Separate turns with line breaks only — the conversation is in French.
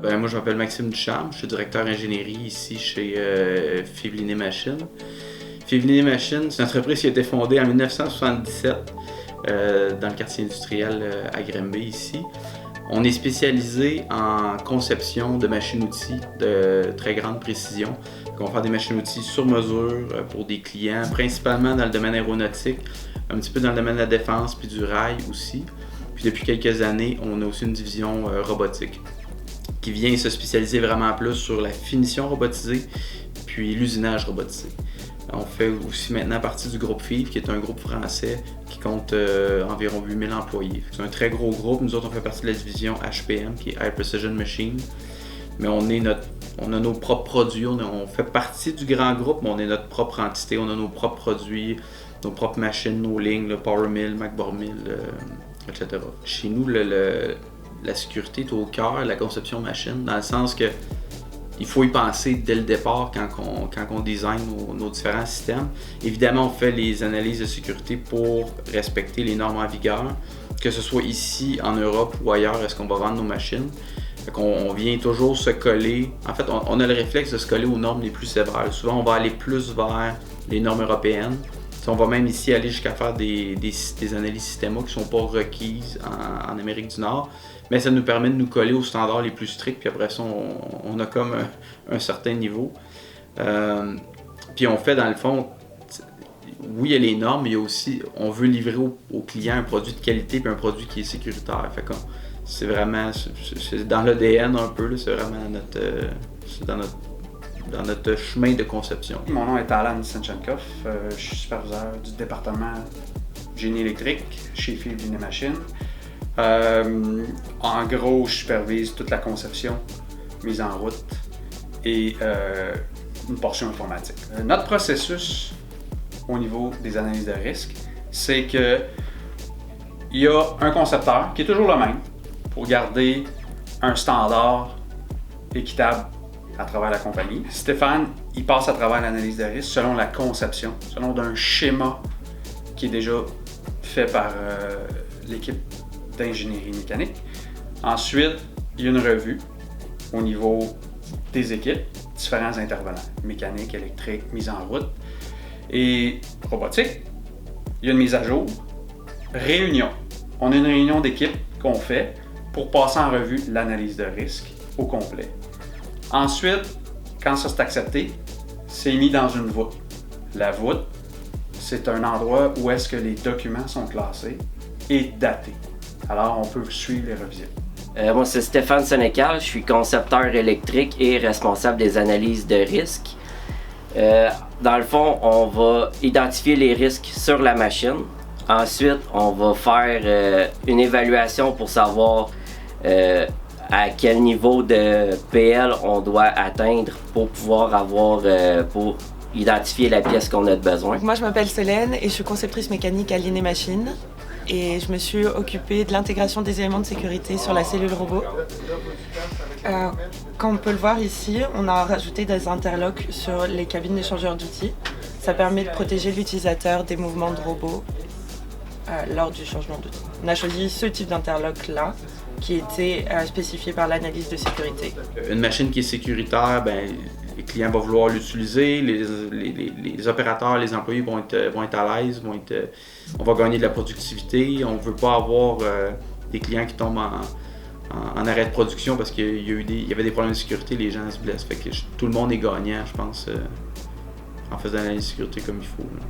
Moi, je m'appelle Maxime Ducharme, je suis directeur ingénierie ici chez Fevlinet Machines. Fevlinet Machines, c'est une entreprise qui a été fondée en 1977 dans le quartier industriel à Granby ici. On est spécialisé en conception de machines-outils de très grande précision. On va faire des machines-outils sur mesure pour des clients, principalement dans le domaine aéronautique, un petit peu dans le domaine de la défense puis du rail aussi. Puis depuis quelques années, on a aussi une division robotique qui vient se spécialiser vraiment plus sur la finition robotisée puis l'usinage robotisé. On fait aussi maintenant partie du groupe FIV, qui est un groupe français qui compte environ 8000 employés. C'est un très gros groupe. Nous autres, on fait partie de la division HPM, qui est High Precision Machine. Mais on a nos propres produits. On fait partie du grand groupe, mais on est notre propre entité. On a nos propres produits, nos propres machines, nos lignes, le Power Mill, MacBoard Mill, etc. Chez nous, la sécurité est au cœur de la conception machine, dans le sens que il faut y penser dès le départ quand on design nos différents systèmes. Évidemment, on fait les analyses de sécurité pour respecter les normes en vigueur, que ce soit ici, en Europe ou ailleurs, est-ce qu'on va vendre nos machines. On vient toujours se coller. En fait, on a le réflexe de se coller aux normes les plus sévères. Souvent, on va aller plus vers les normes européennes. On va même ici aller jusqu'à faire des analyses systéma qui ne sont pas requises en Amérique du Nord. Mais ça nous permet de nous coller aux standards les plus stricts, puis après ça, on a comme un certain niveau. Puis on fait, dans le fond, oui, il y a les normes, mais il y a aussi, on veut livrer au client un produit de qualité puis un produit qui est sécuritaire. Fait que c'est vraiment, c'est dans l'ADN un peu, là, c'est vraiment dans notre chemin de conception.
Mon nom est Alan Senchenkoff, je suis superviseur du département génie électrique chez Fevlinet Machines. En gros, je supervise toute la conception, mise en route et une portion informatique. Notre processus au niveau des analyses de risque, c'est que il y a un concepteur qui est toujours le même pour garder un standard équitable à travers la compagnie. Stéphane, il passe à travers l'analyse de risque selon la conception, selon un schéma qui est déjà fait par l'équipe d'ingénierie mécanique. Ensuite, il y a une revue au niveau des équipes, différents intervenants, mécanique, électrique, mise en route et robotique. Il y a une mise à jour, réunion. On a une réunion d'équipe qu'on fait pour passer en revue l'analyse de risque au complet. Ensuite, quand ça c'est accepté, c'est mis dans une voûte. La voûte, c'est un endroit où est-ce que les documents sont classés et datés. Alors, on peut suivre les revisions.
Moi, c'est Stéphane Sénécal, je suis concepteur électrique et responsable des analyses de risque. Dans le fond, on va identifier les risques sur la machine. Ensuite, on va faire une évaluation pour savoir à quel niveau de PL on doit atteindre pour pouvoir pour identifier la pièce qu'on a besoin.
Moi, je m'appelle Solène et je suis conceptrice mécanique à Liné Machines. Et je me suis occupée de l'intégration des éléments de sécurité sur la cellule robot. Comme on peut le voir ici, on a rajouté des interlocks sur les cabines d'échangeurs d'outils. Ça permet de protéger l'utilisateur des mouvements de robot lors du changement d'outil. On a choisi ce type d'interlock-là, qui était spécifié par l'analyse de sécurité.
Une machine qui est sécuritaire, les clients vont vouloir l'utiliser, les opérateurs, les employés vont être à l'aise, on va gagner de la productivité. On ne veut pas avoir des clients qui tombent en arrêt de production parce qu'il y avait des problèmes de sécurité, les gens se blessent. Fait que tout le monde est gagnant, je pense, en faisant l'analyse de sécurité comme il faut. Là.